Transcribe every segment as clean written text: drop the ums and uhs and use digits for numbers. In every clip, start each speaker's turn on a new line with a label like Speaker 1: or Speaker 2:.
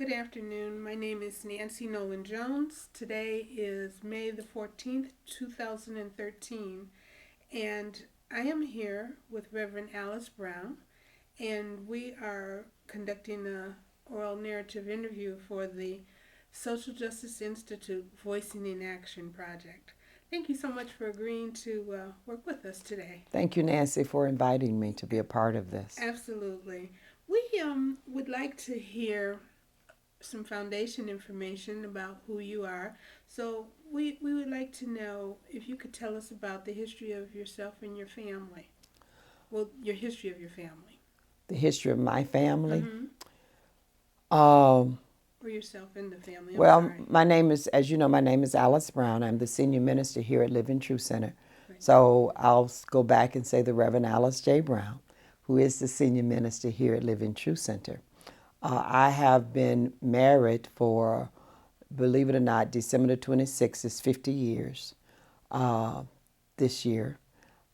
Speaker 1: Good afternoon. My name is Nancy Nolan Jones. Today is May the 14th, 2013, and I am here with Reverend Alice Brown, and we are conducting a oral narrative interview for the Social Justice Institute Voicing in Action project. Thank you so much for agreeing to work with us today.
Speaker 2: Thank you, Nancy, for inviting me to be a part of this.
Speaker 1: Absolutely. We would like to hear some foundation information about who you are. So we would like to know if you could tell us about the history of yourself and your family. Well, your history of your family.
Speaker 2: The history of my family.
Speaker 1: Or yourself and the family.
Speaker 2: Well, my name is, as you know, my name is Alice Brown. I'm the senior minister here at Living True Center.
Speaker 1: Right.
Speaker 2: So I'll go back and say the Reverend Alice J. Brown, who is the senior minister here at Living True Center. I have been married for, believe it or not, December the 26th is 50 years this year.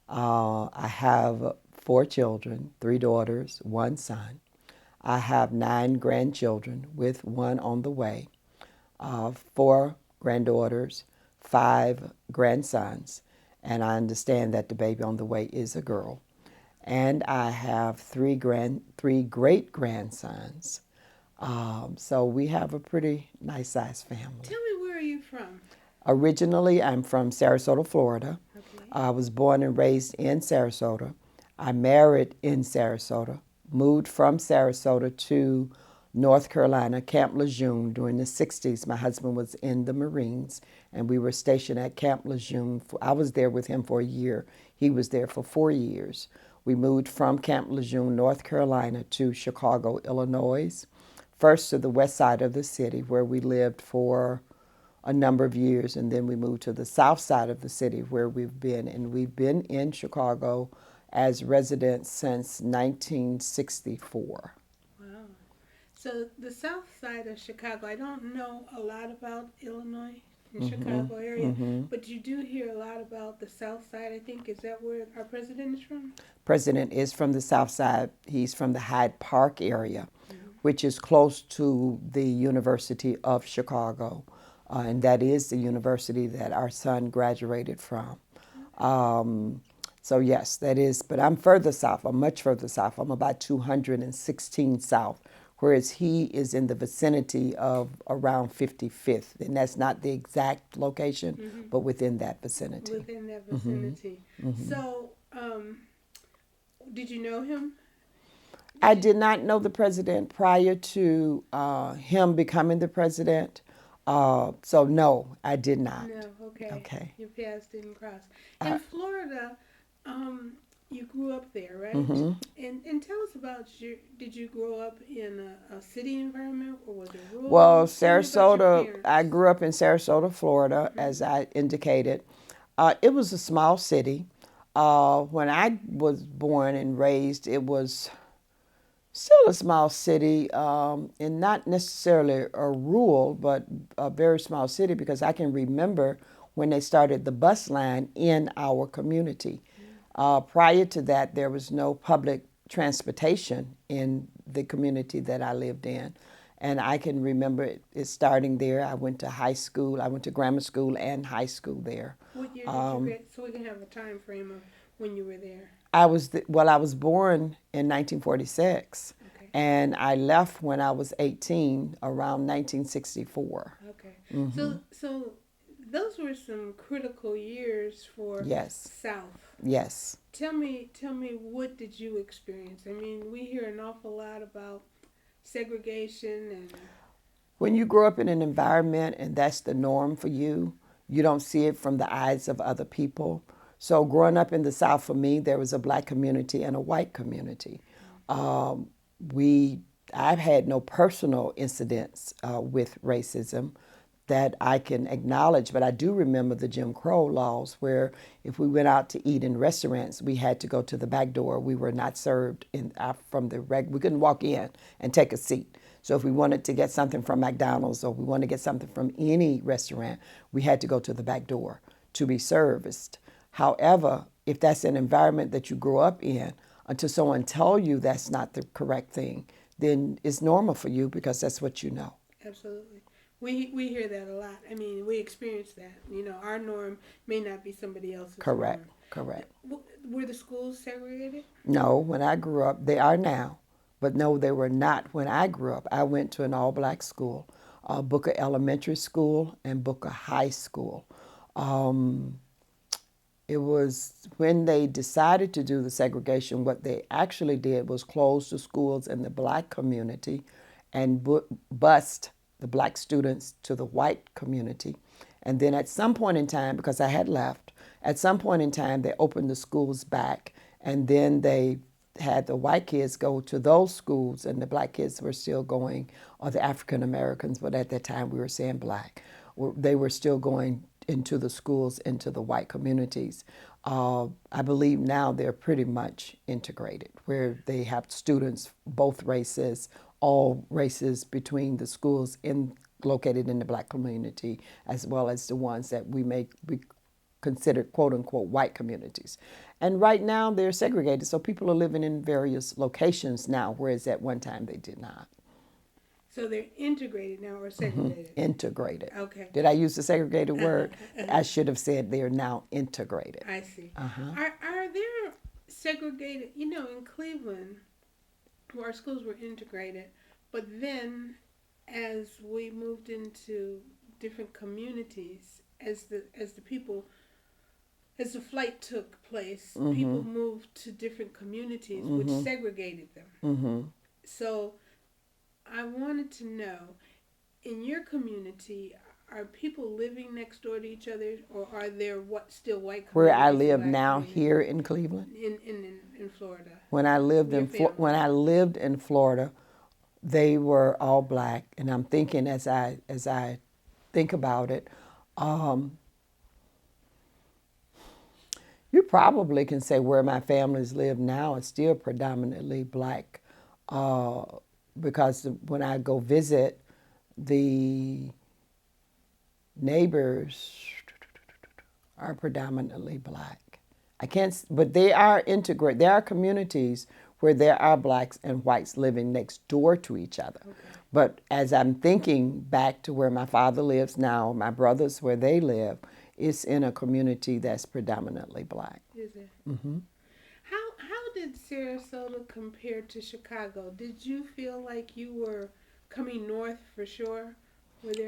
Speaker 2: I have 4 children, 3 daughters, 1 son. I have 9 grandchildren with 1 on the way, 4 granddaughters, 5 grandsons, and I understand that the baby on the way is a girl. And I have 3 great grandsons. So we have a pretty nice sized family.
Speaker 1: Tell me, where are you from?
Speaker 2: Originally, I'm from Sarasota, Florida.
Speaker 1: Okay.
Speaker 2: I was born and raised in Sarasota. I married in Sarasota, moved from Sarasota to North Carolina, Camp Lejeune during the 60s. My husband was in the Marines, and we were stationed at Camp Lejeune. I was there with him for a year. He was there for 4 years. We moved from Camp Lejeune, North Carolina, to Chicago, Illinois, first to the west side of the city, where we lived for a number of years, and then we moved to the south side of the city, where we've been. And we've been in Chicago as residents since 1964.
Speaker 1: Wow. So the south side of Chicago, I don't know a lot about Illinois and Chicago area, but you do hear a lot about the south side, I think. Is that where our president is from?
Speaker 2: President is from the south side. He's from the Hyde Park area, which is close to the University of Chicago. And that is the university that our son graduated from. So yes, that is, but I'm further south. I'm much further south. I'm about 216 south, whereas he is in the vicinity of around 55th. And that's not the exact location, but within that vicinity.
Speaker 1: Within that vicinity. So, did you know him?
Speaker 2: I did not know the president prior to him becoming the president. So no, I did not.
Speaker 1: No, okay.
Speaker 2: Okay.
Speaker 1: Your paths didn't cross. In Florida, you grew up there, right? And tell us about did you grow up in a city environment, or was it rural?
Speaker 2: Well,
Speaker 1: Tell me about your
Speaker 2: Sarasota,
Speaker 1: parents.
Speaker 2: I grew up in Sarasota, Florida, as I indicated. It was a small city. When I was born and raised, it was still a small city, and not necessarily a rural, but a very small city, because I can remember when they started the bus line in our community. Prior to that, there was no public transportation in the community that I lived in. And I can remember it starting there. I went to high school. I went to grammar school and high school there.
Speaker 1: What year did you get, so we can have a time frame of when you were there?
Speaker 2: I was born in 1946,
Speaker 1: Okay.
Speaker 2: and I left when I was 18, around 1964.
Speaker 1: Okay. So those were some critical years for
Speaker 2: Yes.
Speaker 1: South.
Speaker 2: Yes.
Speaker 1: Tell me, what did you experience? I mean, we hear an awful lot about segregation and.
Speaker 2: When you grow up in an environment and that's the norm for you, you don't see it from the eyes of other people. So growing up in the South, for me, there was a black community and a white community. I've had no personal incidents with racism that I can acknowledge, but I do remember the Jim Crow laws, where if we went out to eat in restaurants, we had to go to the back door. We were not served we couldn't walk in and take a seat. So if we wanted to get something from McDonald's, or we wanted to get something from any restaurant, we had to go to the back door to be serviced. However, if that's an environment that you grew up in, until someone tell you that's not the correct thing then it's normal for you because that's what you know.
Speaker 1: Absolutely. We hear that a lot. I mean, we experience that. You know, our norm may not be somebody else's
Speaker 2: Correct,
Speaker 1: norm.
Speaker 2: correct.
Speaker 1: Were the schools segregated?
Speaker 2: No, when I grew up, they are now, but no, they were not when I grew up. I went to an all-black school, Booker Elementary School and Booker High School. Um, it was when they decided to do the segregation, what they actually did was close the schools in the black community and bused the black students to the white community. And then at some point in time, because I had left, at some point in time, they opened the schools back, and then they had the white kids go to those schools, and the black kids were still going, or the African Americans, but at that time we were saying black, they were still going into the schools, into the white communities. I believe now they're pretty much integrated, where they have students, both races, all races between the schools located in the black community, as well as the ones that we consider quote unquote white communities. And right now they're segregated, so people are living in various locations now, whereas at one time they did not.
Speaker 1: So they're integrated now or segregated?
Speaker 2: Integrated.
Speaker 1: Okay.
Speaker 2: Did I use the segregated word? I should have said they are now integrated.
Speaker 1: I see. Are there segregated, you know, in Cleveland, where our schools were integrated, but then as we moved into different communities, as the people, as the flight took place, people moved to different communities, which segregated them. So I wanted to know, in your community, are people living next door to each other, or are there still white communities?
Speaker 2: Where I live now, here in Cleveland.
Speaker 1: In Florida.
Speaker 2: When I lived in Florida, they were all black, and I'm thinking as I think about it, you probably can say where my families live now is still predominantly black, because when I go visit, the neighbors are predominantly black. I can't, but they are integrated. There are communities where there are blacks and whites living next door to each other. Okay. But as I'm thinking back to where my father lives now, my brothers where they live, it's in a community that's predominantly black.
Speaker 1: Is it? Mm-hmm. How did Sarasota compare to Chicago? Did you feel like you were coming north for sure?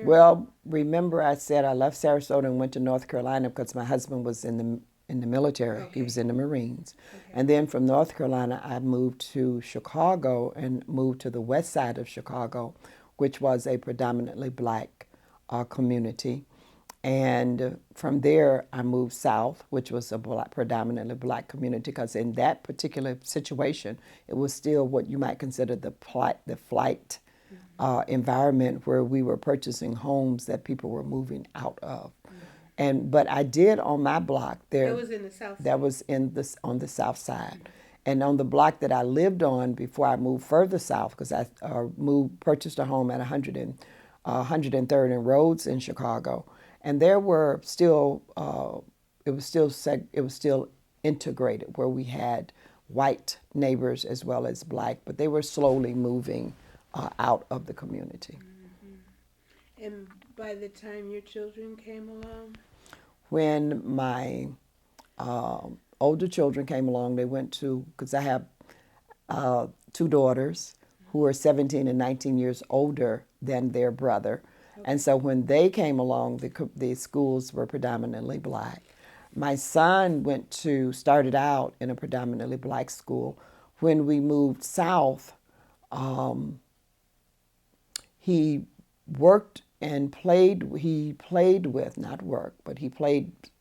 Speaker 2: Well, remember I said I left Sarasota and went to North Carolina because my husband was in the military. Okay. He was in the Marines. Okay. And then from North Carolina, I moved to Chicago and moved to the west side of Chicago, which was a predominantly black community. And from there, I moved south, which was a predominantly black community, because in that particular situation, it was still what you might consider the flight environment, where we were purchasing homes that people were moving out of. But I did on my block there.
Speaker 1: That was in the south side.
Speaker 2: That was on the south side. And on the block that I lived on before I moved further south, because I purchased a home at 103rd and Rhodes in Chicago. And there were still, it was still integrated, where we had white neighbors as well as black, but they were slowly moving out of the community.
Speaker 1: Mm-hmm. And by the time your children came along?
Speaker 2: When my older children came along, they went to, because I have two daughters who are 17 and 19 years older than their brother. Okay. And so when they came along, the schools were predominantly black. My son started out in a predominantly black school. When we moved south, he worked and played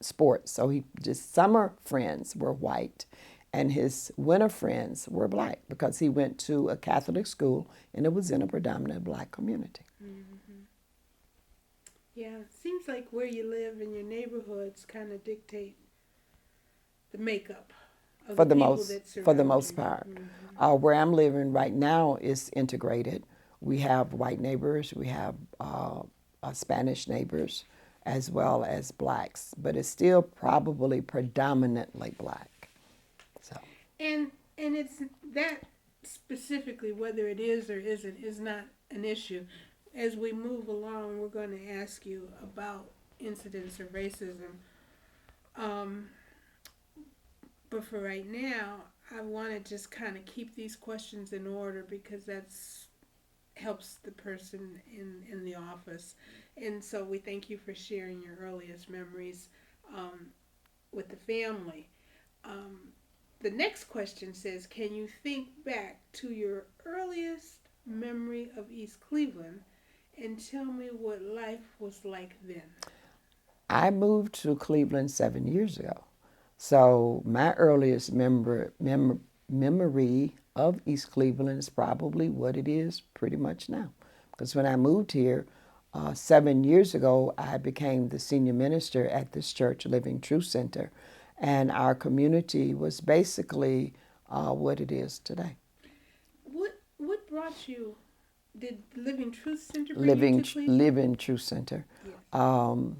Speaker 2: sports. So his summer friends were white and his winter friends were black, because he went to a Catholic school and it was in a predominant black community.
Speaker 1: Mm-hmm. Yeah, it seems like where you live in your neighborhoods kind of dictate the makeup of the people that surround you.
Speaker 2: For the most part. Mm-hmm. Where I'm living right now is integrated. We have white neighbors, we have Spanish neighbors, as well as blacks, but it's still probably predominantly black. So.
Speaker 1: And it's that specifically whether it is or isn't is not an issue. As we move along, we're going to ask you about incidents of racism. Um, but for right now, I want to just kind of keep these questions in order because that's helps the person in the office. And so we thank you for sharing your earliest memories um, with the family. Um, the next question says, can you think back to your earliest memory of East Cleveland and tell me what life was like then?
Speaker 2: I moved to Cleveland 7 years ago. So my earliest memory of East Cleveland is probably what it is pretty much now. Because when I moved here 7 years ago, I became the senior minister at this church, Living Truth Center. And our community was basically what it is today.
Speaker 1: What brought you? Did Living Truth Center bring you
Speaker 2: Living,
Speaker 1: to Cleveland?
Speaker 2: Living Truth Center.
Speaker 1: Yes.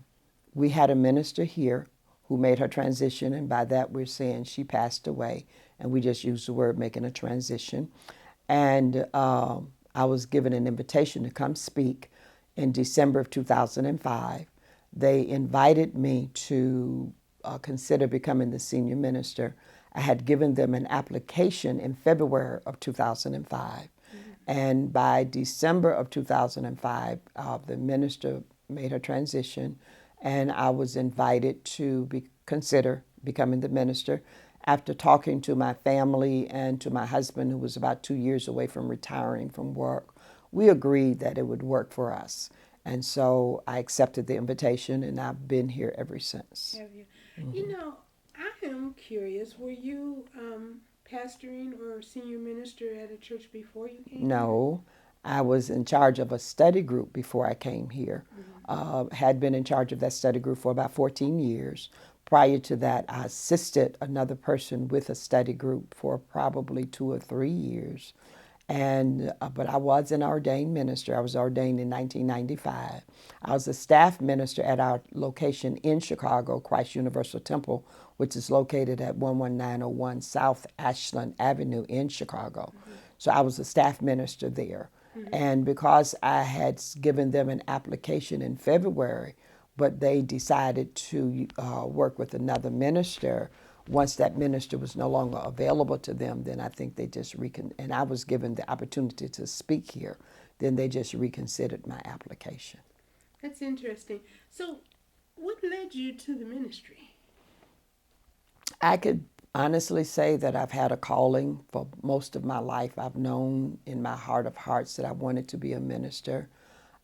Speaker 2: We had a minister here who made her transition, and by that we're saying she passed away, and we just use the word making a transition. And I was given an invitation to come speak in December of 2005. They invited me to consider becoming the senior minister. I had given them an application in February of 2005. And by December of 2005, the minister made her transition, and I was invited to consider becoming the minister. After talking to my family and to my husband, who was about 2 years away from retiring from work, we agreed that it would work for us. And so I accepted the invitation, and I've been here ever since.
Speaker 1: Have you? You know, I am curious. Were you pastoring or senior minister at a church before you came here?
Speaker 2: No, I was in charge of a study group before I came here. Had been in charge of that study group for about 14 years. Prior to that, I assisted another person with a study group for probably 2 or 3 years. And but I was an ordained minister. I was ordained in 1995. I was a staff minister at our location in Chicago, Christ Universal Temple, which is located at 11901 South Ashland Avenue in Chicago. So I was a staff minister there. And because I had given them an application in February, but they decided to work with another minister. Once that minister was no longer available to them, then I think they just and I was given the opportunity to speak here. Then they just reconsidered my application.
Speaker 1: That's interesting. So, what led you to the ministry?
Speaker 2: I could honestly say that I've had a calling for most of my life. I've known in my heart of hearts that I wanted to be a minister.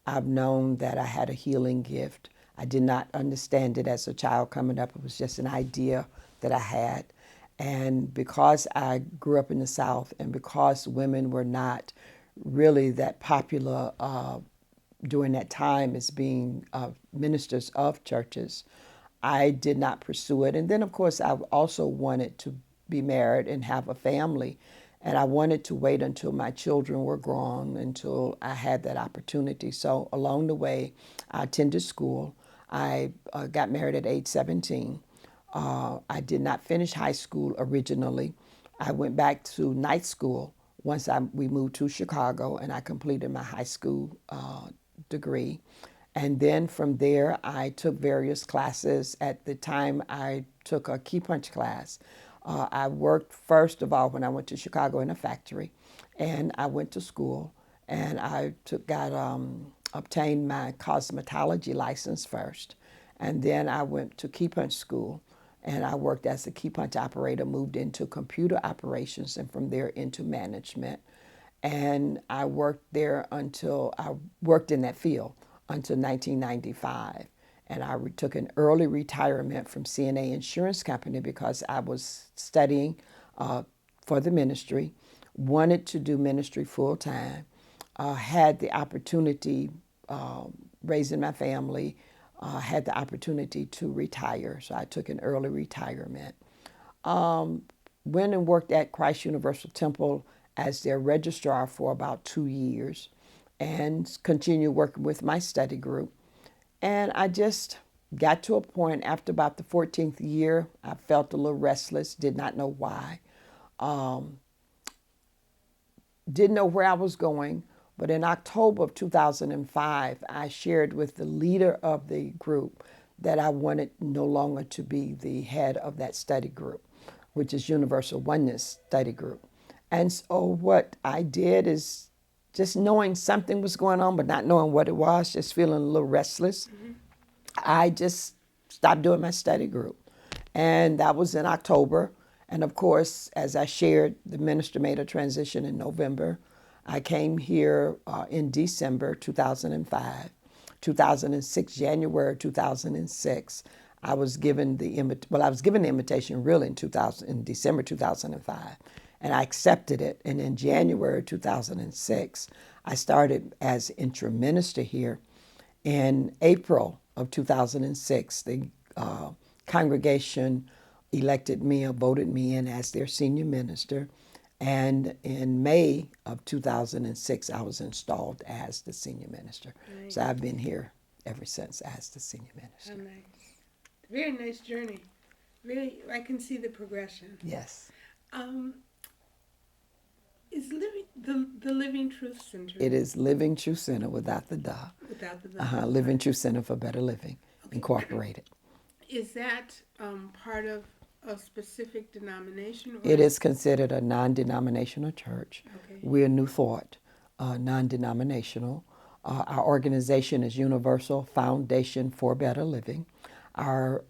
Speaker 2: I've known that I had a healing gift. I did not understand it as a child coming up. It was just an idea that I had. And because I grew up in the South and because women were not really that popular during that time as being ministers of churches, I did not pursue it. And then, of course, I also wanted to be married and have a family. And I wanted to wait until my children were grown, until I had that opportunity. So along the way, I attended school. I got married at age 17. I did not finish high school originally. I went back to night school once we moved to Chicago, and I completed my high school degree. And then from there, I took various classes. At the time, I took a key punch class. I worked, first of all, when I went to Chicago in a factory, and I went to school, and I obtained my cosmetology license first. And then I went to key punch school, and I worked as a key punch operator, moved into computer operations, and from there into management. And I worked there until I worked in that field until 1995. And I took an early retirement from CNA Insurance Company because I was studying for the ministry, wanted to do ministry full time, had the opportunity, raising my family, had the opportunity to retire. So I took an early retirement. Went and worked at Christ Universal Temple as their registrar for about 2 years and continued working with my study group. And I just got to a point after about the 14th year, I felt a little restless, did not know why. didn't know where I was going. But in October of 2005, I shared with the leader of the group that I wanted no longer to be the head of that study group, which is Universal Oneness Study Group. And so what I did is, just knowing something was going on, but not knowing what it was, just feeling a little restless, I just stopped doing my study group. And that was in October. And of course, as I shared, the minister made a transition in November. I came here in December 2005. 2006, January 2006, I was given the invitation really in December 2005, and I accepted it. And in January 2006, I started as interim minister here. In April of 2006, the congregation elected me or voted me in as their senior minister. And in May of 2006, I was installed as the senior minister. Nice. So I've been here ever since as the senior minister.
Speaker 1: Oh, nice. Very nice journey. Really, I can see the progression.
Speaker 2: Yes.
Speaker 1: Is the Living Truth Center?
Speaker 2: It is Living Truth Center without the duh.
Speaker 1: Without the duh.
Speaker 2: Living Truth Center for Better Living, okay. Incorporated.
Speaker 1: Is that part of a specific denomination?
Speaker 2: It is considered a non-denominational church.
Speaker 1: Okay.
Speaker 2: We're New Thought, non-denominational. Our organization is Universal Foundation for Better Living. Our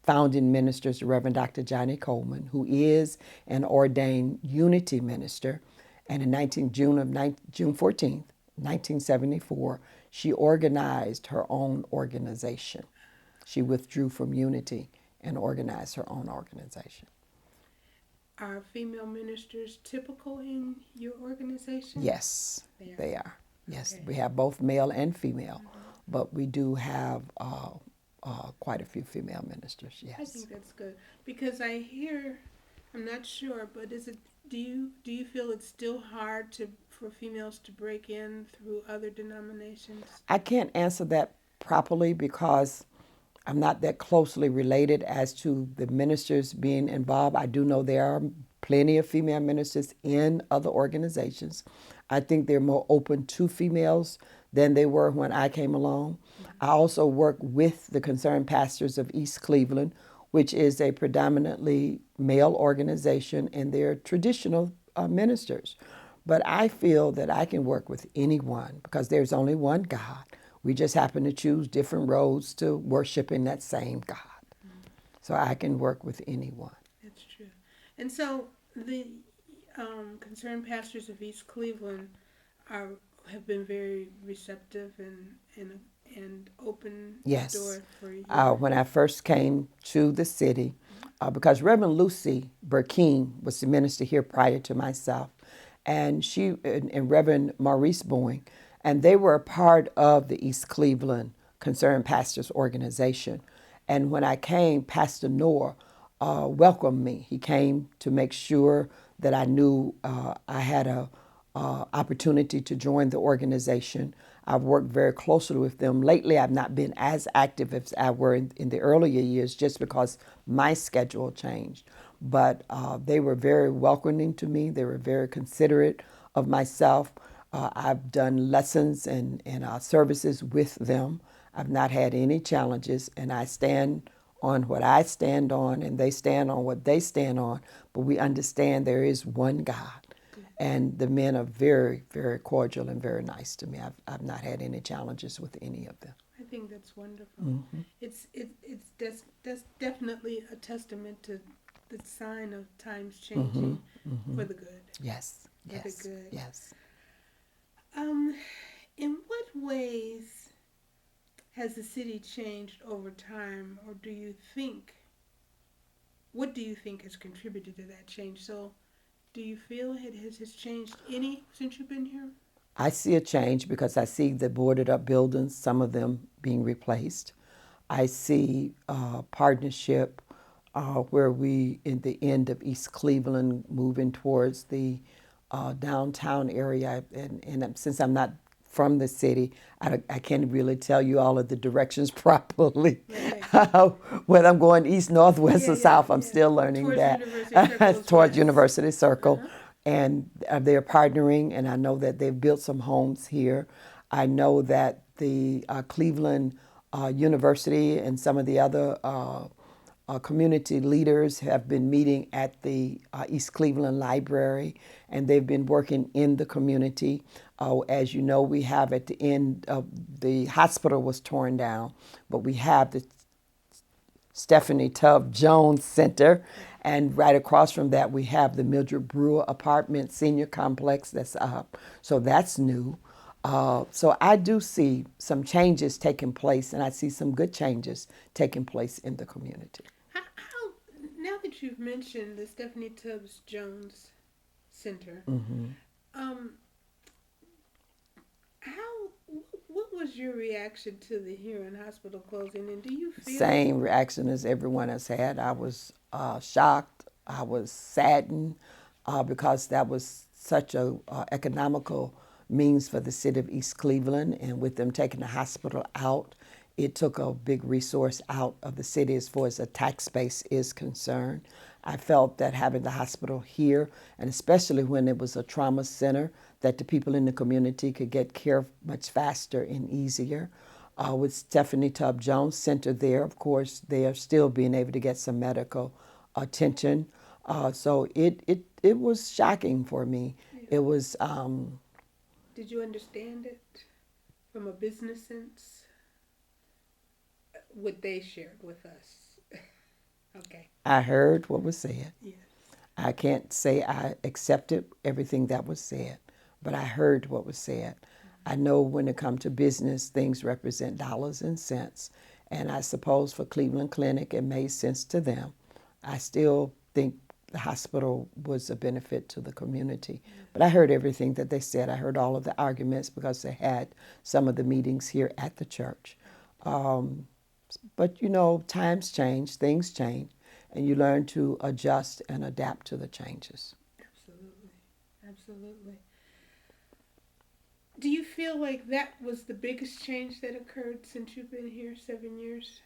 Speaker 2: founding minister is Reverend Dr. Johnny Coleman, who is an ordained unity minister. And in June 14th, 1974, she organized her own organization. She withdrew from unity and organized her own organization.
Speaker 1: Are female ministers typical in your organization?
Speaker 2: Yes, they are. Yes,
Speaker 1: okay.
Speaker 2: We have both male and female, but we do have quite a few female ministers, yes.
Speaker 1: I think that's good, because I hear, I'm not sure, but do you feel it's still hard for females to break in through other denominations?
Speaker 2: I can't answer that properly because I'm not that closely related as to the ministers being involved. I do know there are plenty of female ministers in other organizations. I think they're more open to females than they were when I came along. I also work with the Concerned Pastors of East Cleveland, which is a predominantly male organization, and they're traditional ministers. But I feel that I can work with anyone because there's only one God. We just happen to choose different roads to worshiping that same God. So I can work with anyone.
Speaker 1: That's true. And so the Concerned Pastors of East Cleveland have been very receptive and open
Speaker 2: yes.
Speaker 1: the door for you.
Speaker 2: When I first came to the city, because Reverend Lucy Burkeen was the minister here prior to myself, and she and Reverend Maurice Boeing, and they were a part of the East Cleveland Concerned Pastors organization. And when I came, Pastor Noor welcomed me. He came to make sure that I knew I had a opportunity to join the organization. I've worked very closely with them. Lately, I've not been as active as I were in the earlier years just because my schedule changed. But they were very welcoming to me. They were very considerate of myself. I've done lessons and services with them. I've not had any challenges, and I stand on what I stand on, and they stand on what they stand on. But we understand there is one God. And the men are very, very cordial and very nice to me. I've not had any challenges with any of them.
Speaker 1: I think that's wonderful.
Speaker 2: Mm-hmm.
Speaker 1: That's definitely a testament to the sign of times changing for the good.
Speaker 2: Yes.
Speaker 1: For
Speaker 2: yes.
Speaker 1: the good.
Speaker 2: Yes.
Speaker 1: In what ways has the city changed over time, or what do you think has contributed to that change? So, do you feel it has changed any since you've been here?
Speaker 2: I see a change because I see the boarded up buildings, some of them being replaced. I see partnership where we, in the end of East Cleveland, moving towards the downtown area. And since I'm not from the city, I can't really tell you all of the directions properly.
Speaker 1: Right.
Speaker 2: Whether I'm going east, north, west, or south, I'm still learning
Speaker 1: towards
Speaker 2: that.
Speaker 1: University Circle
Speaker 2: Towards
Speaker 1: west.
Speaker 2: University Circle. and they're partnering, and I know that they've built some homes here. I know that the Cleveland University and some of the other community leaders have been meeting at the East Cleveland Library, and they've been working in the community. As you know, we have at the end of the hospital was torn down, but we have the Stephanie Tubb Jones Center, and right across from that we have the Mildred Brewer Apartment Senior Complex that's up. So that's new. So I do see some changes taking place, and I see some good changes taking place in the community.
Speaker 1: How now that you've mentioned the Stephanie Tubbs Jones Center, um, how what was your reaction to the Huron Hospital closing, and do you feel
Speaker 2: Same reaction as everyone has had. I was shocked. I was saddened because that was such a economical means for the city of East Cleveland, and with them taking the hospital out, it took a big resource out of the city as far as the tax base is concerned. I felt that having the hospital here, and especially when it was a trauma center, that the people in the community could get care much faster and easier. With Stephanie Tubb Jones Center there, of course, they are still being able to get some medical attention. So it was shocking for me. It was.
Speaker 1: did you understand it from a business sense? What they shared with us. Okay.
Speaker 2: I heard what was said.
Speaker 1: Yes.
Speaker 2: I can't say I accepted everything that was said, but I heard what was said. I know when it comes to business, things represent dollars and cents. And I suppose for Cleveland Clinic, it made sense to them. I still think the hospital was a benefit to the community. But I heard everything that they said. I heard all of the arguments because they had some of the meetings here at the church. But you know, times change, things change, and you learn to adjust and adapt to the changes.
Speaker 1: Absolutely. Absolutely. Do you feel like that was the biggest change that occurred since you've been here 7 years?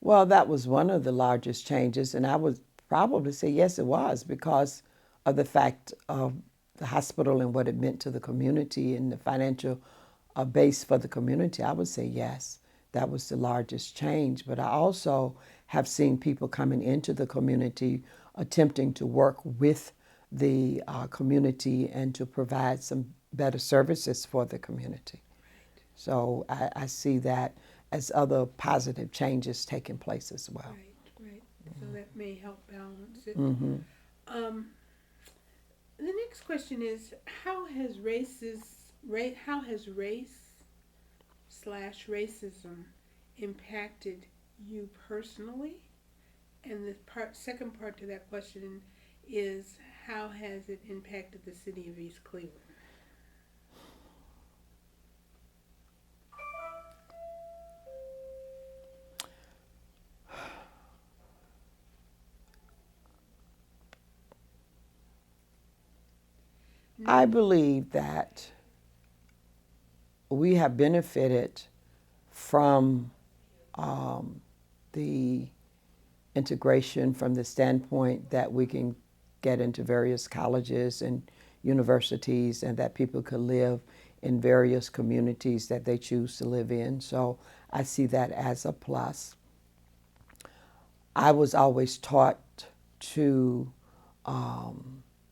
Speaker 2: Well, that was one of the largest changes, and I would probably say yes, it was because of the fact of the hospital and what it meant to the community and the financial base for the community. I would say yes, that was the largest change. But I also have seen people coming into the community attempting to work with the community and to provide some better services for the community.
Speaker 1: Right.
Speaker 2: So I see that as other positive changes taking place as well.
Speaker 1: Right, right. So that may help balance it.
Speaker 2: Mm-hmm.
Speaker 1: The next question is how has race/racism impacted you personally? And the second part to that question is how has it impacted the city of East Cleveland?
Speaker 2: I believe that we have benefited from the integration from the standpoint that we can get into various colleges and universities and that people could live in various communities that they choose to live in. So I see that as a plus. I was always taught to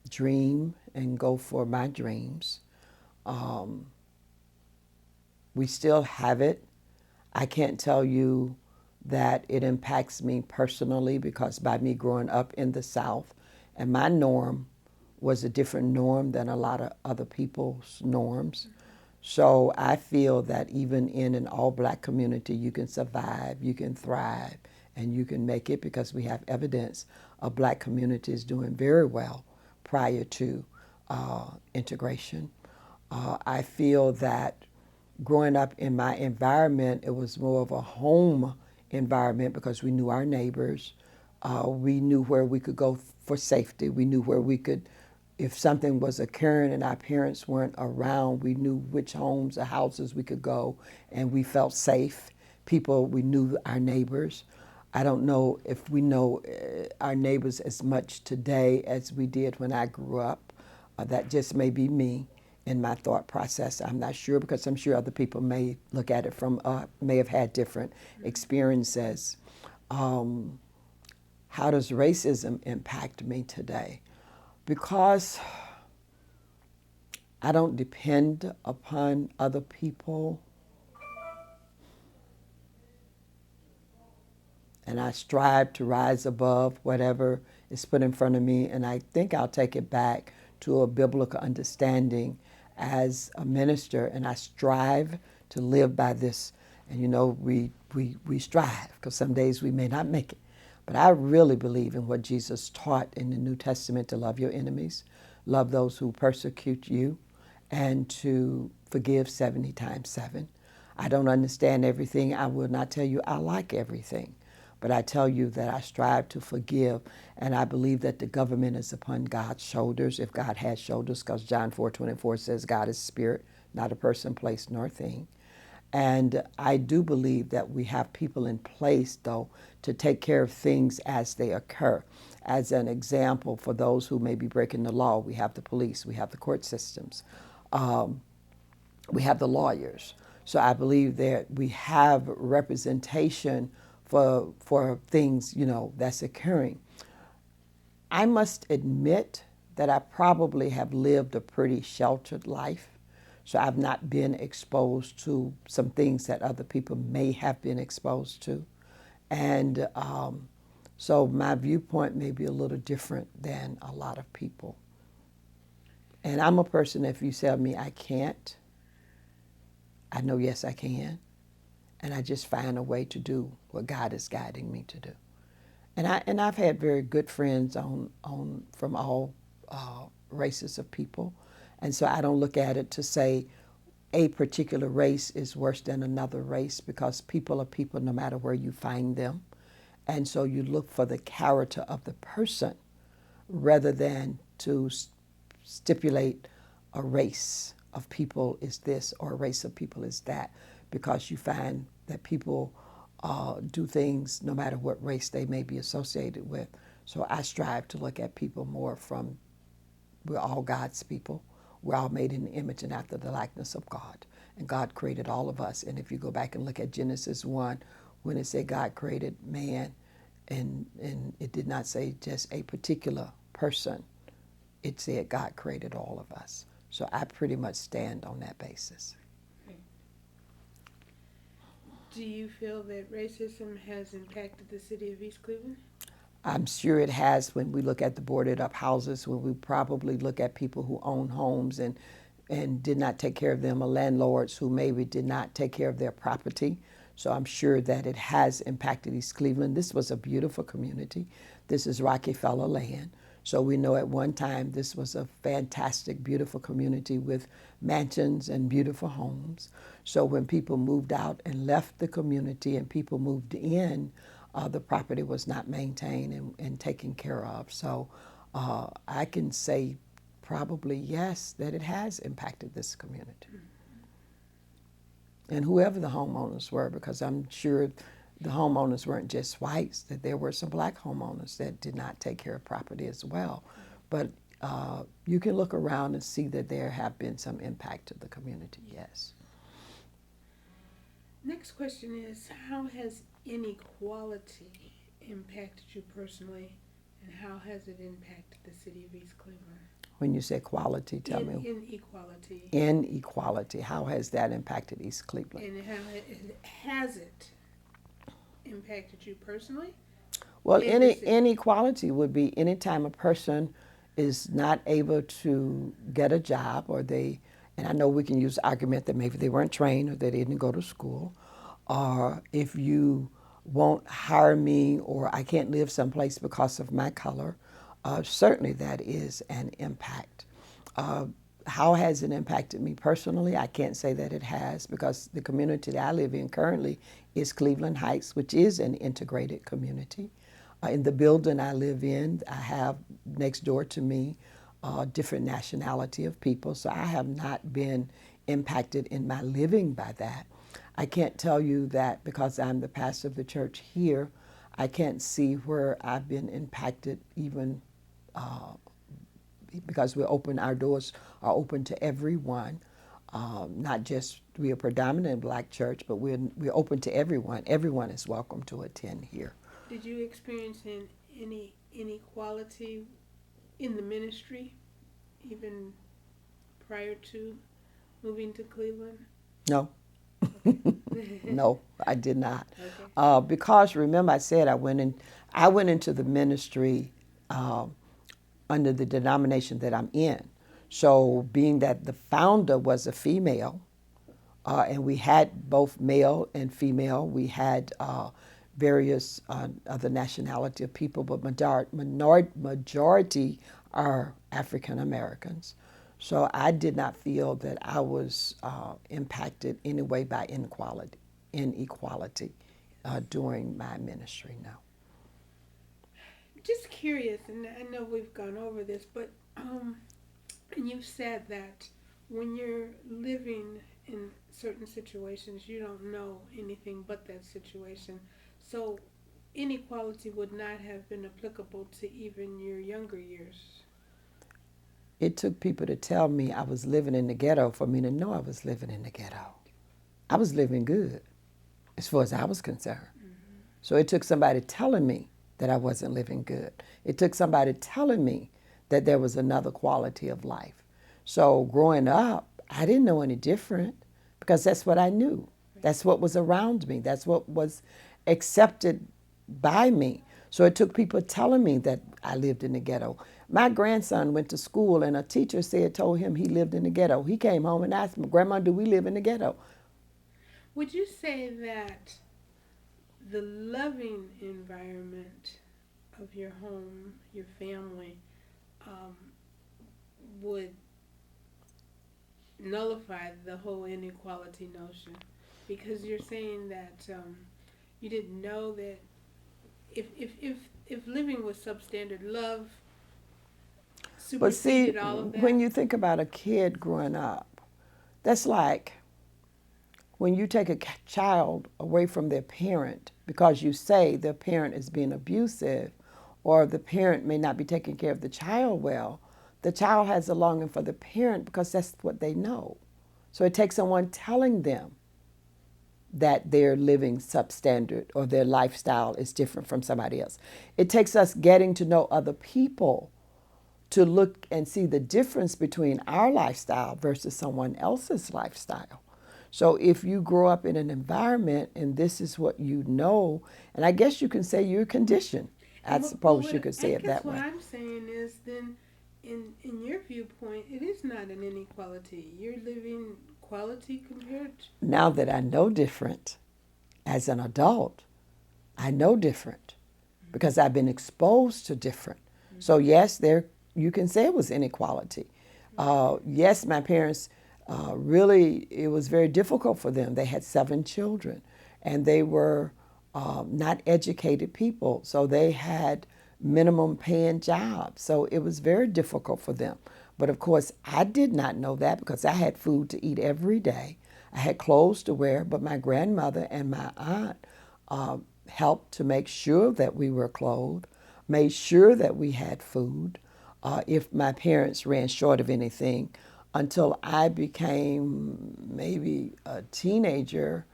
Speaker 2: dream and go for my dreams. We still have it. I can't tell you that it impacts me personally because by me growing up in the South, and my norm was a different norm than a lot of other people's norms. So I feel that even in an all-black community, you can survive, you can thrive, and you can make it because we have evidence of black communities doing very well prior to integration. I feel that growing up in my environment, it was more of a home environment because we knew our neighbors. We knew where we could go for safety. We knew where we could, if something was occurring and our parents weren't around, we knew which homes or houses we could go, and we felt safe. We knew our neighbors. I don't know if we know our neighbors as much today as we did when I grew up. That just may be me in my thought process. I'm not sure, because I'm sure other people may look at it from, may have had different experiences. How does racism impact me today? Because I don't depend upon other people, and I strive to rise above whatever is put in front of me, and I think I'll take it back to a biblical understanding as a minister, and I strive to live by this. And you know, we strive, because some days we may not make it. But I really believe in what Jesus taught in the New Testament, to love your enemies, love those who persecute you, and to forgive 70 times 7. I don't understand everything. I will not tell you I like everything. But I tell you that I strive to forgive, and I believe that the government is upon God's shoulders, if God has shoulders, because John 4:24 says God is spirit, not a person, place, nor thing. And I do believe that we have people in place, though, to take care of things as they occur. As an example, for those who may be breaking the law, we have the police, we have the court systems, we have the lawyers. So I believe that we have representation for things, you know, that's occurring. I must admit that I probably have lived a pretty sheltered life. So I've not been exposed to some things that other people may have been exposed to. And so my viewpoint may be a little different than a lot of people. And I'm a person, if you tell me I can't, I know, yes, I can. And I just find a way to do what God is guiding me to do. And I've had very good friends from all races of people. And so I don't look at it to say a particular race is worse than another race, because people are people no matter where you find them. And so you look for the character of the person rather than to stipulate a race of people is this or a race of people is that, because you find that people do things no matter what race they may be associated with. So I strive to look at people more from, we're all God's people. We're all made in the image and after the likeness of God. And God created all of us. And if you go back and look at Genesis 1, when it said God created man, and it did not say just a particular person, it said God created all of us. So I pretty much stand on that basis.
Speaker 1: Do you feel that racism has impacted the city of East Cleveland?
Speaker 2: I'm sure it has, when we look at the boarded up houses, when we probably look at people who own homes and did not take care of them, or landlords who maybe did not take care of their property. So I'm sure that it has impacted East Cleveland. This was a beautiful community. This is Rockefeller land. So we know at one time this was a fantastic, beautiful community with mansions and beautiful homes. So when people moved out and left the community and people moved in, the property was not maintained and taken care of. So I can say probably yes, that it has impacted this community. And whoever the homeowners were, because I'm sure the homeowners weren't just whites, that there were some black homeowners that did not take care of property as well. But you can look around and see that there have been some impact to the community, yes.
Speaker 1: Next question is, how has inequality impacted you personally, and how has it impacted the city of East Cleveland?
Speaker 2: When you say quality, tell me.
Speaker 1: Inequality.
Speaker 2: Inequality. How has that impacted East Cleveland?
Speaker 1: And how has it impacted you personally?
Speaker 2: Well, inequality would be any time a person is not able to get a job, or they, and I know we can use the argument that maybe they weren't trained or they didn't go to school, or if you won't hire me, or I can't live someplace because of my color, certainly that is an impact. How has it impacted me personally? I can't say that it has, because the community that I live in currently is Cleveland Heights, which is an integrated community. In the building I live in, I have next door to me different nationality of people, so I have not been impacted in my living by that. I can't tell you that because I'm the pastor of the church here, I can't see where I've been impacted even because our doors are open to everyone. Not just we are predominant black church, but we're open to everyone. Everyone is welcome to attend here.
Speaker 1: Did you experience any inequality in the ministry, even prior to moving to Cleveland?
Speaker 2: No. No, I did not.
Speaker 1: Okay.
Speaker 2: Because remember, I said I went into the ministry under the denomination that I'm in. So, being that the founder was a female, and we had both male and female, we had various other nationality of people, but majority are African Americans. So I did not feel that I was impacted in any way by inequality during my ministry. No.
Speaker 1: Just curious, and I know we've gone over this, but and you've said that when you're living in certain situations, you don't know anything but that situation. So inequality would not have been applicable to even your younger years.
Speaker 2: It took people to tell me I was living in the ghetto for me to know I was living in the ghetto. I was living good as far as I was concerned.
Speaker 1: Mm-hmm.
Speaker 2: So it took somebody telling me that I wasn't living good. It took somebody telling me that there was another quality of life. So growing up, I didn't know any different because that's what I knew. That's what was around me. That's what was accepted by me. So it took people telling me that I lived in the ghetto. My grandson went to school and a teacher told him he lived in the ghetto. He came home and asked me, Grandma, do we live in the ghetto?
Speaker 1: Would you say that the loving environment of your home, your family, would nullify the whole inequality notion? Because you're saying that you didn't know that if living was substandard, love
Speaker 2: But see,
Speaker 1: superseded all of that.
Speaker 2: when you think about a kid growing up, that's like when you take a child away from their parent because you say their parent is being abusive or the parent may not be taking care of the child well, the child has a longing for the parent because that's what they know. So it takes someone telling them that they're living substandard or their lifestyle is different from somebody else. It takes us getting to know other people to look and see the difference between our lifestyle versus someone else's lifestyle. So if you grow up in an environment and this is what you know, and I guess you can say you're conditioned. I suppose you could say it that way.
Speaker 1: What I'm saying is then in your viewpoint, it is not an inequality. You're living quality compared to...
Speaker 2: Now that I know different as an adult, I know different because I've been exposed to different. So yes, you can say it was inequality. Yes, my parents really, it was very difficult for them. They had 7 children and they were not educated people. So they had minimum paying jobs. So it was very difficult for them. But of course, I did not know that because I had food to eat every day. I had clothes to wear, but my grandmother and my aunt helped to make sure that we were clothed, made sure that we had food. If my parents ran short of anything, until I became maybe a teenager,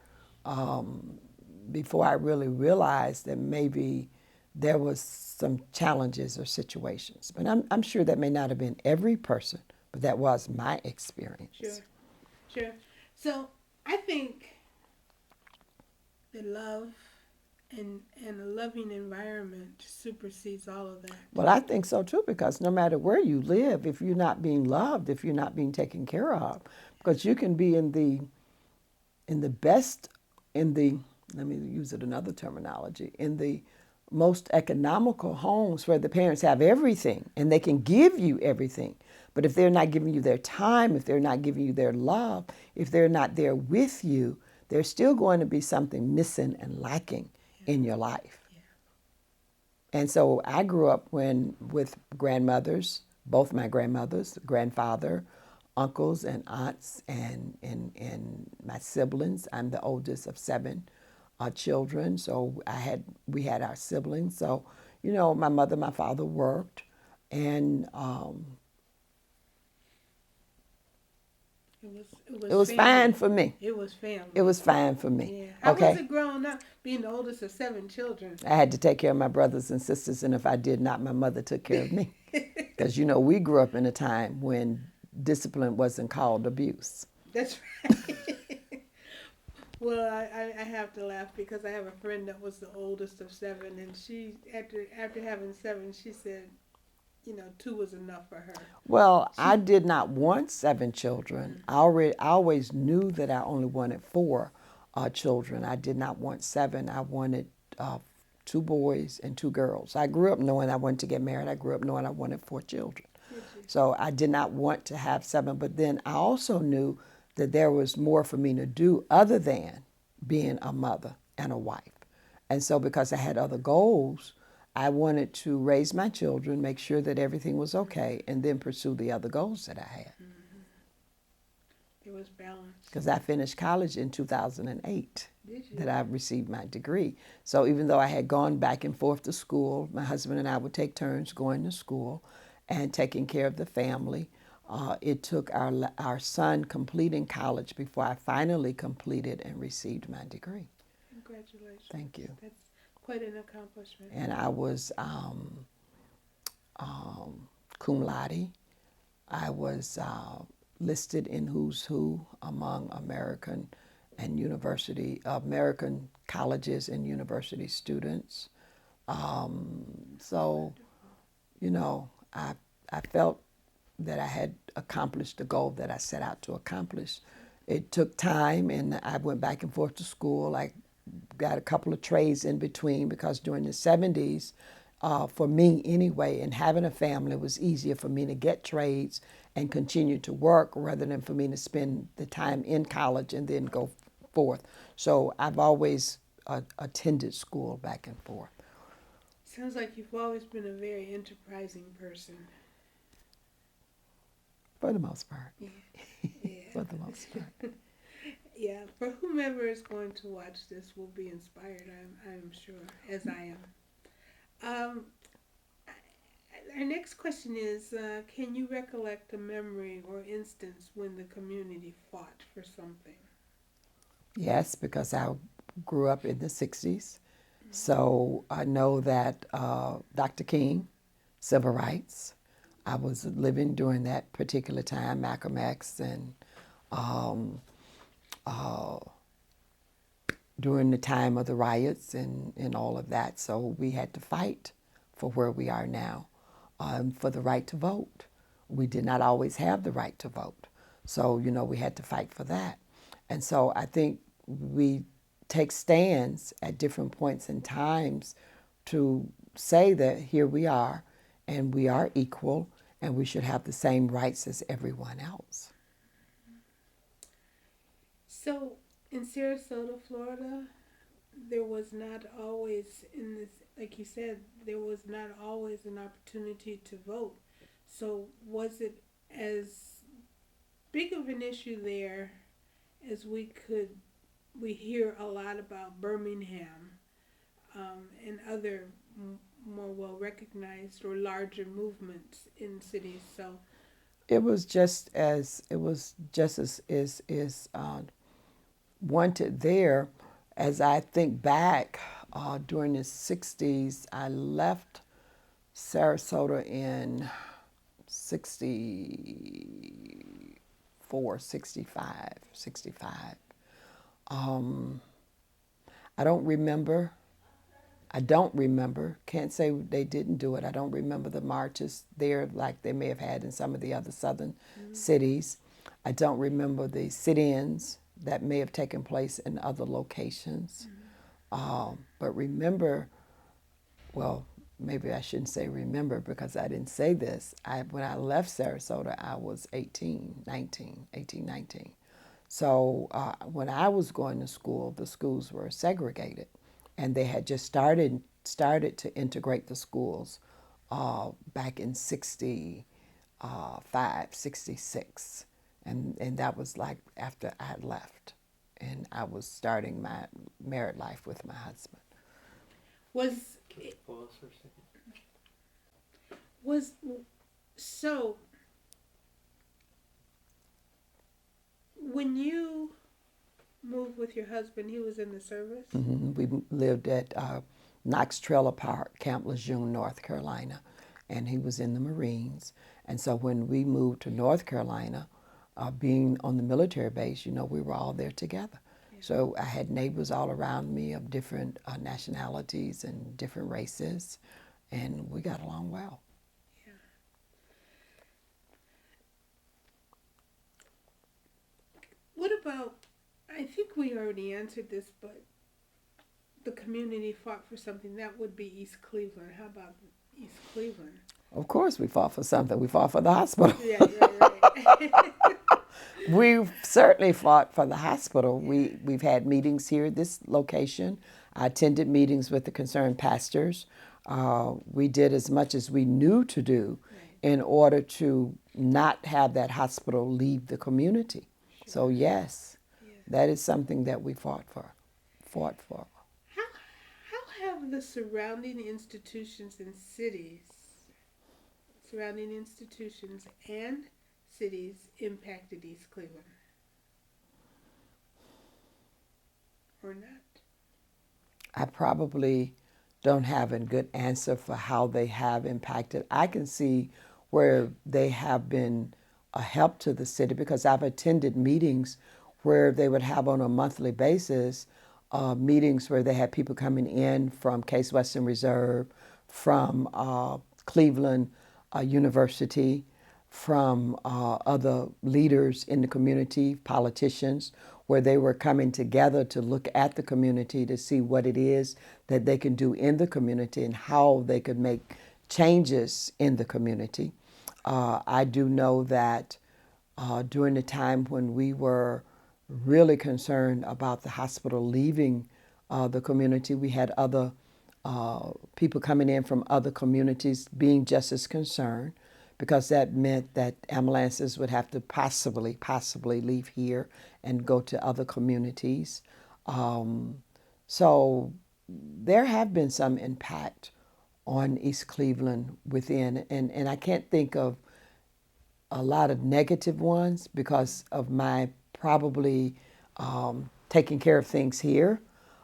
Speaker 2: before I really realized that maybe there was some challenges or situations. But I'm sure that may not have been every person, but that was my experience.
Speaker 1: Sure. So I think the love and a loving environment supersedes all of that.
Speaker 2: Well, I think so too, because no matter where you live, if you're not being loved, if you're not being taken care of, because you can be in the best, let me use it another terminology, in the most economical homes where the parents have everything and they can give you everything. But if they're not giving you their time, if they're not giving you their love, if they're not there with you, there's still going to be something missing and lacking in your life. Yeah. And so I grew up with grandmothers, both my grandmothers, grandfather, uncles and aunts, and my siblings. I'm the oldest of 7 children. So we had our siblings. So, my mother and my father worked, and
Speaker 1: it was
Speaker 2: it was fine
Speaker 1: family.
Speaker 2: for me.
Speaker 1: It was
Speaker 2: It
Speaker 1: family.
Speaker 2: was fine for me.
Speaker 1: Yeah. How was
Speaker 2: Okay.
Speaker 1: it growing up, being the oldest of 7 children?
Speaker 2: I had to take care of my brothers and sisters, and if I did not, my mother took care of me. Because, we grew up in a time when discipline wasn't called abuse.
Speaker 1: That's right. Well, I have to laugh because I have a friend that was the oldest of 7, and she after having 7, she said, 2 was enough for her.
Speaker 2: Well, I
Speaker 1: She
Speaker 2: did not want 7 children. I always knew that I only wanted 4 children. I did not want 7. I wanted 2 boys and 2 girls. I grew up knowing I wanted to get married. I grew up knowing I wanted 4 children.
Speaker 1: did you?
Speaker 2: So I did not want to have 7. But then I also knew that there was more for me to do other than being a mother and a wife. And so because I had other goals, I wanted to raise my children, make sure that everything was okay, and then pursue the other goals that I had.
Speaker 1: It was balanced.
Speaker 2: Because I finished college in 2008
Speaker 1: Did you?
Speaker 2: that I received my degree. So even though I had gone back and forth to school, my husband and I would take turns going to school and taking care of the family. It took our son completing college before I finally completed and received my degree.
Speaker 1: Congratulations.
Speaker 2: Thank you.
Speaker 1: That's quite an accomplishment.
Speaker 2: And I was cum laude. I was listed in Who's Who among American colleges and university students. So, I felt that I had accomplished the goal that I set out to accomplish. It took time, and I went back and forth to school. I got a couple of trades in between because during the 70s, for me anyway, and having a family, it was easier for me to get trades and continue to work rather than for me to spend the time in college and then go forth. So I've always attended school back and forth.
Speaker 1: Sounds like you've always been a very enterprising person.
Speaker 2: For the most part.
Speaker 1: Yeah. Yeah.
Speaker 2: For the most part.
Speaker 1: Yeah. For whomever is going to watch this will be inspired, I'm sure, as I am. Our next question is, can you recollect a memory or instance when the community fought for something?
Speaker 2: Yes, because I grew up in the 60s. So I know that Dr. King, civil rights, I was living during that particular time, Malcolm X, and during the time of the riots and all of that. So we had to fight for where we are now, for the right to vote. We did not always have the right to vote. So, we had to fight for that. And so I think we take stands at different points in times to say that here we are and we are equal and we should have the same rights as everyone else.
Speaker 1: So, in Sarasota, Florida, there was not always, like you said, there was not always an opportunity to vote. So, was it as big of an issue there as we hear a lot about Birmingham and other more well recognized or larger movements in cities? So,
Speaker 2: It was just as wanted there. As I think back, during the 60s, I left Sarasota in 64, 65, 65. I don't remember. Can't say they didn't do it. I don't remember the marches there like they may have had in some of the other southern cities. I don't remember the sit-ins that may have taken place in other locations. But remember, well, maybe I shouldn't say remember because I didn't say this. When I left Sarasota, I was 18, 19. So when I was going to school, the schools were segregated, and they had just started to integrate the schools back in 65, 66. And that was like after I had left. and I was starting my married life with my husband.
Speaker 1: Was
Speaker 3: Can we pause for a second?
Speaker 1: so when you moved with your husband, he was in the service?
Speaker 2: We lived at Knox Trailer Park, Camp Lejeune, North Carolina, and he was in the Marines. And so when we moved to North Carolina, being on the military base, we were all there together.
Speaker 1: Yeah.
Speaker 2: So I had neighbors all around me of different nationalities and different races, and we got along well.
Speaker 1: Yeah. What about, I think we already answered this, but the community fought for something. That would be East Cleveland. How about East Cleveland?
Speaker 2: Of course we fought for something. We fought for the hospital.
Speaker 1: Yeah, right.
Speaker 2: We've certainly fought for the hospital. We've had meetings here at this location. I attended meetings with the concerned pastors. We did as much as we knew to do in order to not have that hospital leave the community. Sure. So yes, that is something that we fought for.
Speaker 1: How have the surrounding institutions and cities impacted East Cleveland? Or not?
Speaker 2: I probably don't have a good answer for how they have impacted. I can see where they have been a help to the city because I've attended meetings where they would have on a monthly basis meetings where they had people coming in from Case Western Reserve, from Cleveland University, from other leaders in the community, politicians, where they were coming together to look at the community to see what it is that they can do in the community and how they could make changes in the community. I do know that during the time when we were really concerned about the hospital leaving the community, we had other people coming in from other communities being just as concerned, because that meant that ambulances would have to possibly leave here and go to other communities. So there have been some impact on East Cleveland within, and I can't think of a lot of negative ones because of my probably taking care of things here,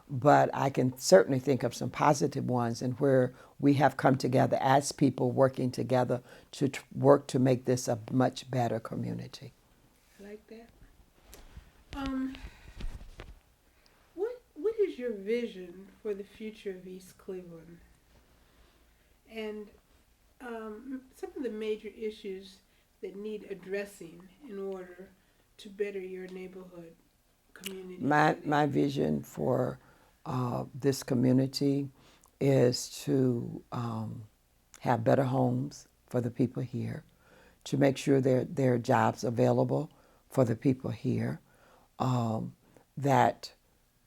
Speaker 2: but I can certainly think of some positive ones and where we have come together as people working together to work to make this a much better community.
Speaker 1: I like that. What is your vision for the future of East Cleveland? And some of the major issues that need addressing in order to better your neighborhood community?
Speaker 2: My vision for this community is to have better homes for the people here, to make sure there are jobs available for the people here, that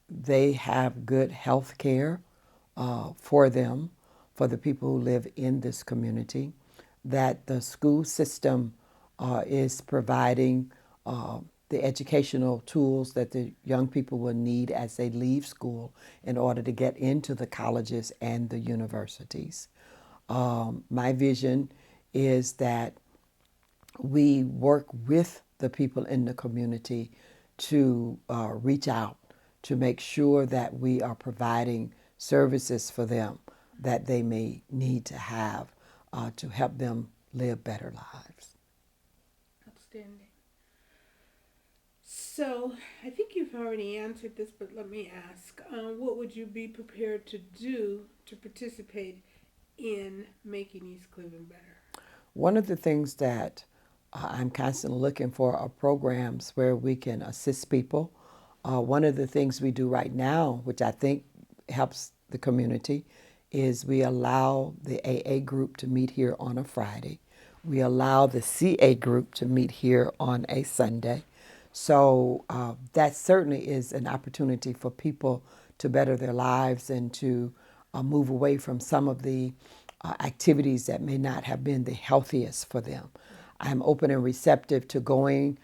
Speaker 2: they have good health care for them, for the people who live in this community, that the school system is providing the educational tools that the young people will need as they leave school in order to get into the colleges and the universities. My vision is that we work with the people in the community to reach out, to make sure that we are providing services for them that they may need to have to help them live better lives.
Speaker 1: Outstanding. So, I think you've already answered this, but let me ask. What would you be prepared to do to participate in making East Cleveland better?
Speaker 2: One of the things that I'm constantly looking for are programs where we can assist people. One of the things we do right now, which I think helps the community, is we allow the AA group to meet here on a Friday. We allow the CA group to meet here on a Sunday. So that certainly is an opportunity for people to better their lives and to move away from some of the activities that may not have been the healthiest for them. I'm open and receptive to going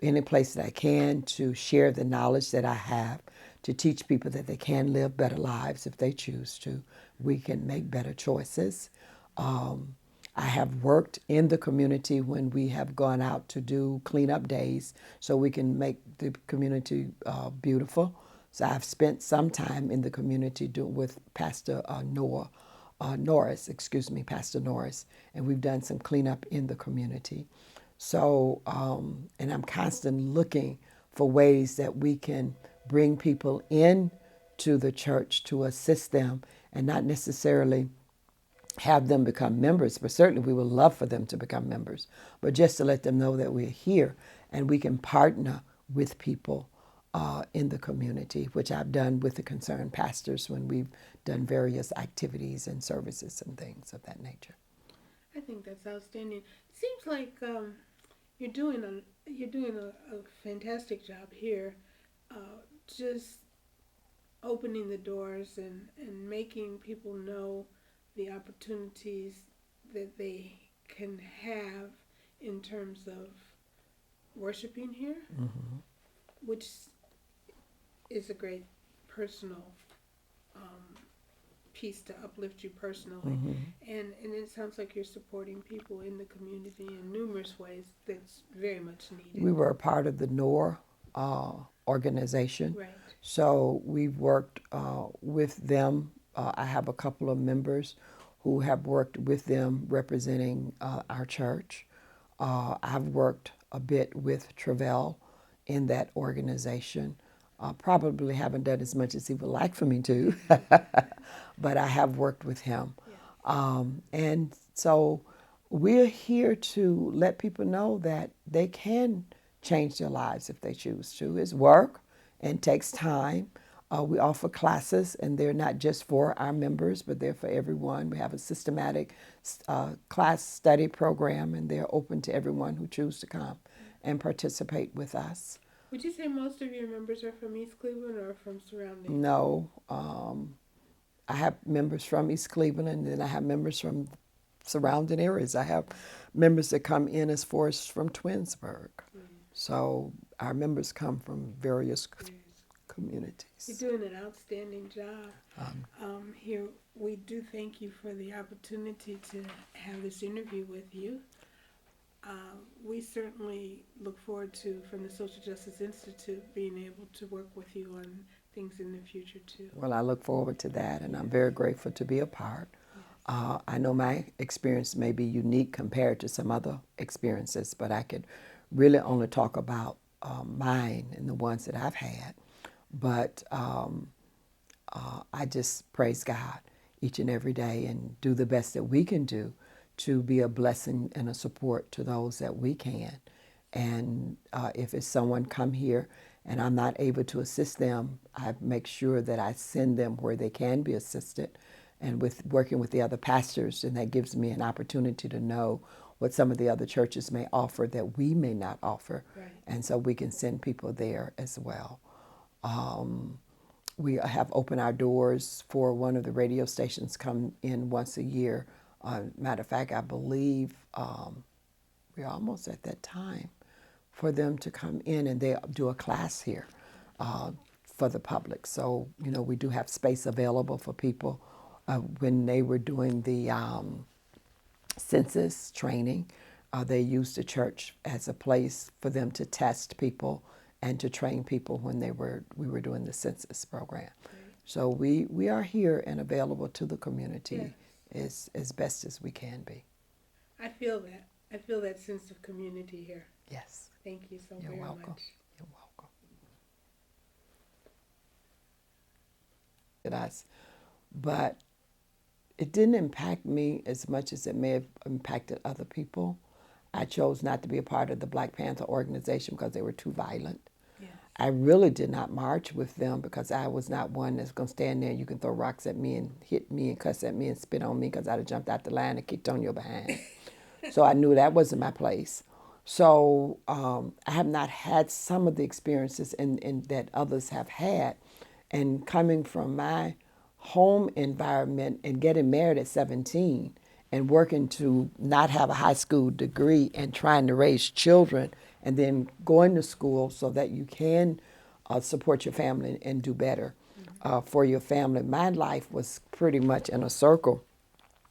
Speaker 2: any place that I can to share the knowledge that I have, to teach people that they can live better lives if they choose to. We can make better choices. I have worked in the community when we have gone out to do cleanup days so we can make the community beautiful. So I've spent some time in the community with Pastor Pastor Norris, and we've done some cleanup in the community. So, and I'm constantly looking for ways that we can bring people in to the church to assist them and not necessarily have them become members, but certainly we would love for them to become members, but just to let them know that we're here and we can partner with people in the community, which I've done with the concerned pastors when we've done various activities and services and things of that nature.
Speaker 1: I think that's outstanding. It seems like you're doing a fantastic job here, just opening the doors and making people know the opportunities that they can have in terms of worshiping here,
Speaker 2: Mm-hmm.
Speaker 1: which is a great personal piece to uplift you personally.
Speaker 2: Mm-hmm.
Speaker 1: And it sounds like you're supporting people in the community in numerous ways that's very much needed.
Speaker 2: We were a part of the NOR organization.
Speaker 1: Right.
Speaker 2: So we've worked with them. I have a couple of members who have worked with them representing our church. I've worked a bit with Travell in that organization. Probably haven't done as much as he would like for me to, but I have worked with him.
Speaker 1: Yeah.
Speaker 2: And so we're here to let people know that they can change their lives if they choose to. It's work and takes time. We offer classes, and they're not just for our members, but they're for everyone. We have a systematic class study program, and they're open to everyone who chooses to come and participate with us.
Speaker 1: Would you say most of your members are from East Cleveland or from surrounding?
Speaker 2: No, I have members from East Cleveland, and then I have members from surrounding areas. I have members that come in as far as from Twinsburg. So our members come from various communities.
Speaker 1: You're doing an outstanding job. Here, we do thank you for the opportunity to have this interview with you. We certainly look forward to, from the Social Justice Institute, being able to work with you on things in the future too.
Speaker 2: Well, I look forward to that, and I'm very grateful to be a part. I know my experience may be unique compared to some other experiences, but I could really only talk about mine and the ones that I've had. But I just praise God each and every day and do the best that we can do to be a blessing and a support to those that we can. And if it's someone come here and I'm not able to assist them, I make sure that I send them where they can be assisted. And with working with the other pastors, and that gives me an opportunity to know what some of the other churches may offer that we may not offer.
Speaker 1: Right.
Speaker 2: And so we can send people there as well. We have opened our doors for one of the radio stations come in once a year. Matter of fact, I believe we're almost at that time for them to come in and they do a class here for the public. So, we do have space available for people. When they were doing the census training, they used the church as a place for them to test people and to train people when we were doing the census program. Right. So we are here and available to the community as best as we can be.
Speaker 1: I feel that. I feel that sense of community here.
Speaker 2: Yes.
Speaker 1: Thank you so
Speaker 2: You're
Speaker 1: very
Speaker 2: welcome.
Speaker 1: much.
Speaker 2: You're welcome. But it didn't impact me as much as it may have impacted other people. I chose not to be a part of the Black Panther organization because they were too violent.
Speaker 1: Yes.
Speaker 2: I really did not march with them because I was not one that's going to stand there and you can throw rocks at me and hit me and cuss at me and spit on me because I'd have jumped out the line and kicked on your behind. So I knew that wasn't my place. So I have not had some of the experiences in that others have had. And coming from my home environment and getting married at 17 and working to not have a high school degree and trying to raise children and then going to school so that you can support your family and do better for your family. My life was pretty much in a circle: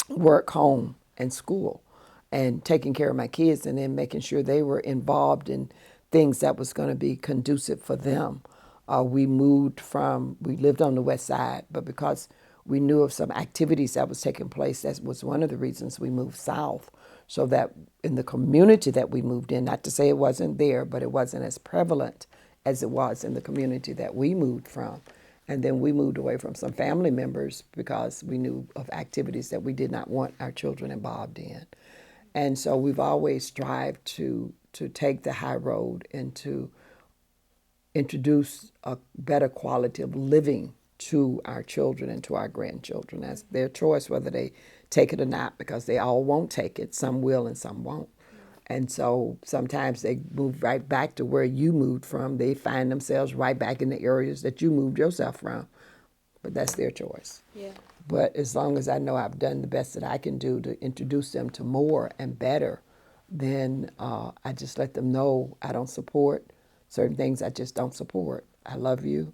Speaker 2: work, home, and school, and taking care of my kids and then making sure they were involved in things that was going to be conducive for them. We lived on the west side, but because we knew of some activities that was taking place, that was one of the reasons we moved south, so that in the community that we moved in, not to say it wasn't there, but it wasn't as prevalent as it was in the community that we moved from. And then we moved away from some family members because we knew of activities that we did not want our children involved in. And so we've always strived to take the high road and to introduce a better quality of living to our children and to our grandchildren. That's their choice whether they take it or not, because they all won't take it. Some will and some won't. And so sometimes they move right back to where you moved from. They find themselves right back in the areas that you moved yourself from. But that's their choice.
Speaker 1: Yeah.
Speaker 2: But as long as I know I've done the best that I can do to introduce them to more and better, then I just let them know I don't support certain things. I just don't support. I love you.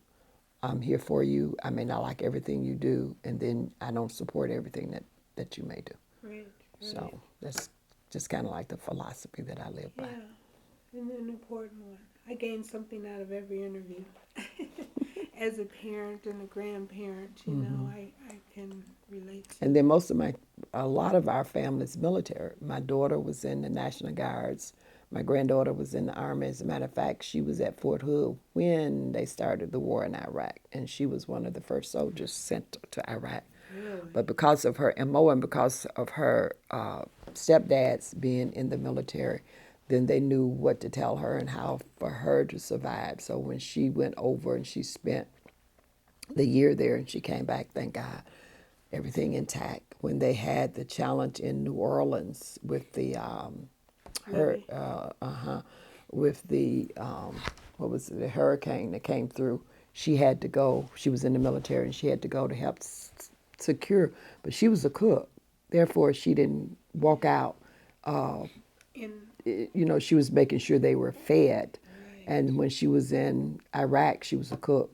Speaker 2: I'm here for you. I may not like everything you do, and then I don't support everything that you may do.
Speaker 1: Right.
Speaker 2: So that's just kind of like the philosophy that I live by.
Speaker 1: Yeah, and an important one. I gain something out of every interview. As a parent and a grandparent, you know, I can relate to.
Speaker 2: And then a lot of our family's military. My daughter was in the National Guards. My granddaughter was in the Army. As a matter of fact, she was at Fort Hood when they started the war in Iraq, and she was one of the first soldiers sent to Iraq.
Speaker 1: Really?
Speaker 2: But because of her MO and because of her stepdads being in the military, then they knew what to tell her and how for her to survive. So when she went over and she spent the year there and she came back, thank God, everything intact. When they had the challenge in New Orleans with the what was it, the hurricane that came through, she had to go. She was in the military and she had to go to help secure, but she was a cook. Therefore, she didn't walk out. She was making sure they were fed.
Speaker 1: Right.
Speaker 2: And when she was in Iraq, she was a cook.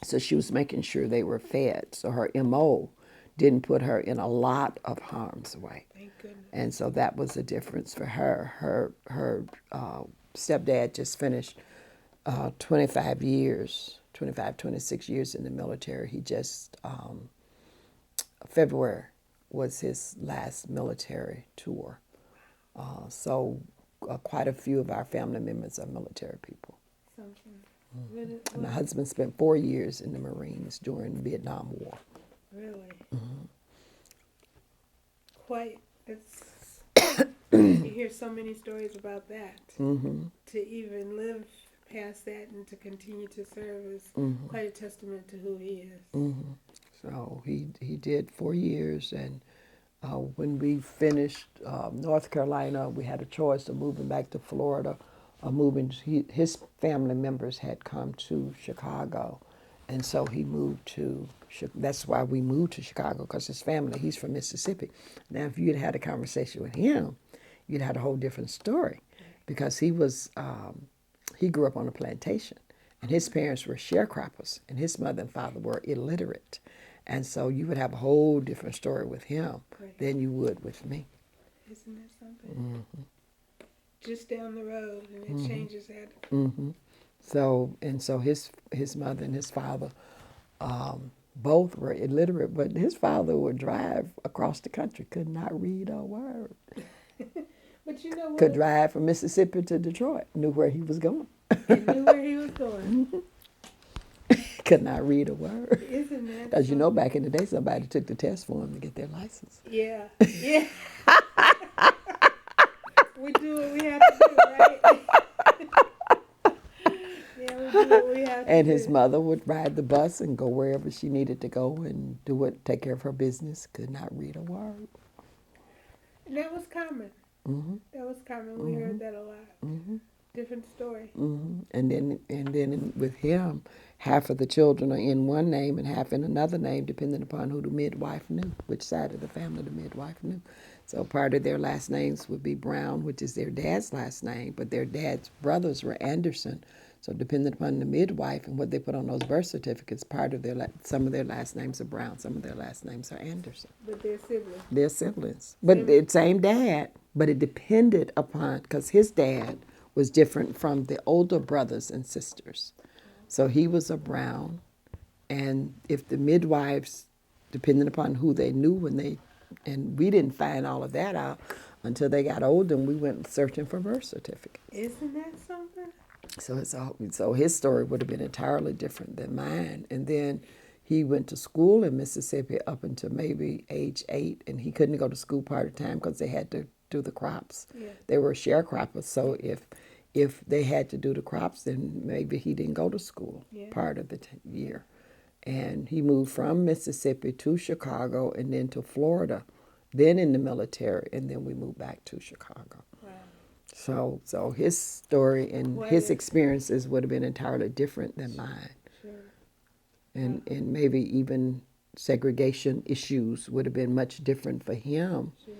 Speaker 2: So she was making sure they were fed. So her MO didn't put her in a lot of harm's way.
Speaker 1: Thank goodness.
Speaker 2: And so that was a difference for her. Her stepdad just finished 25 years, 26 years in the military. He just, February was his last military tour. So quite a few of our family members are military people.
Speaker 1: Something.
Speaker 2: And my husband spent 4 years in the Marines during the Vietnam War.
Speaker 1: Really? Quite. You hear so many stories about that. To even live past that and to continue to serve is quite a testament to who he is.
Speaker 2: So he did 4 years, and when we finished North Carolina, we had a choice of moving back to Florida. His family members had come to Chicago, and so he moved to. That's why we moved to Chicago, because his family. He's from Mississippi. Now, if you'd had a conversation with him, you'd had a whole different story, because he grew up on a plantation, and his parents were sharecroppers, and his mother and father were illiterate, and so you would have a whole different story with him than you would with me.
Speaker 1: Isn't that something? Just down the road, and it changes that.
Speaker 2: So his mother and his father both were illiterate, but his father would drive across the country, could not read a word.
Speaker 1: But you know what?
Speaker 2: Could drive from Mississippi to Detroit, knew where he was going.
Speaker 1: He knew where he was going.
Speaker 2: Could not read a word.
Speaker 1: Isn't that?
Speaker 2: As you know, back in the day, somebody took the test for him to get their license.
Speaker 1: Yeah. Yeah. We do what we have to do, right? Yeah, we do what we have to do.
Speaker 2: And his mother would ride the bus and go wherever she needed to go and take care of her business. Could not read a word.
Speaker 1: And that was common. That was common. We heard that a lot. Different story.
Speaker 2: And then with him, half of the children are in one name and half in another name, depending upon who the midwife knew, which side of the family the midwife knew. So part of their last names would be Brown, which is their dad's last name, but their dad's brothers were Anderson. So depending upon the midwife and what they put on those birth certificates, part of their some of their last names are Brown, some of their last names are Anderson.
Speaker 1: But they're siblings.
Speaker 2: They're siblings, but the same dad. But it depended upon, because his dad was different from the older brothers and sisters. So he was a Brown, and if the midwives, depending upon who they knew when they, and we didn't find all of that out until they got older and we went searching for birth certificates.
Speaker 1: Isn't that something?
Speaker 2: So his story would have been entirely different than mine. And then he went to school in Mississippi up until maybe age 8, and he couldn't go to school part of the time because they had to do the crops.
Speaker 1: Yeah.
Speaker 2: They were sharecroppers, so if they had to do the crops, then maybe he didn't go to school part of the year. And he moved from Mississippi to Chicago and then to Florida, then in the military, and then we moved back to Chicago.
Speaker 1: Wow.
Speaker 2: So his story and his experiences would have been entirely different than mine.
Speaker 1: Sure.
Speaker 2: And maybe even segregation issues would have been much different for him.
Speaker 1: Sure.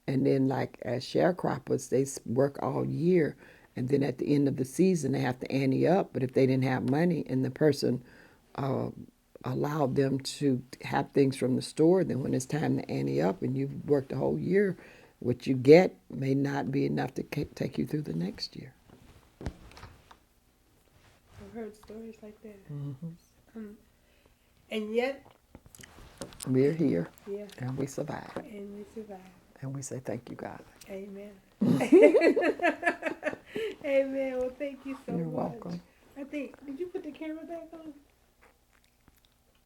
Speaker 2: And then like as sharecroppers, they work all year, and then at the end of the season they have to ante up. But if they didn't have money and the person allowed them to have things from the store, then when it's time to ante up and you've worked the whole year, what you get may not be enough to take you through the next year.
Speaker 1: I've heard stories like that. And yet,
Speaker 2: we're here,
Speaker 1: yeah,
Speaker 2: and we survive.
Speaker 1: and we survive.
Speaker 2: And we say thank you, God.
Speaker 1: Amen. Amen. Well, thank you so much.
Speaker 2: You're welcome.
Speaker 1: I think, did you put the camera back on?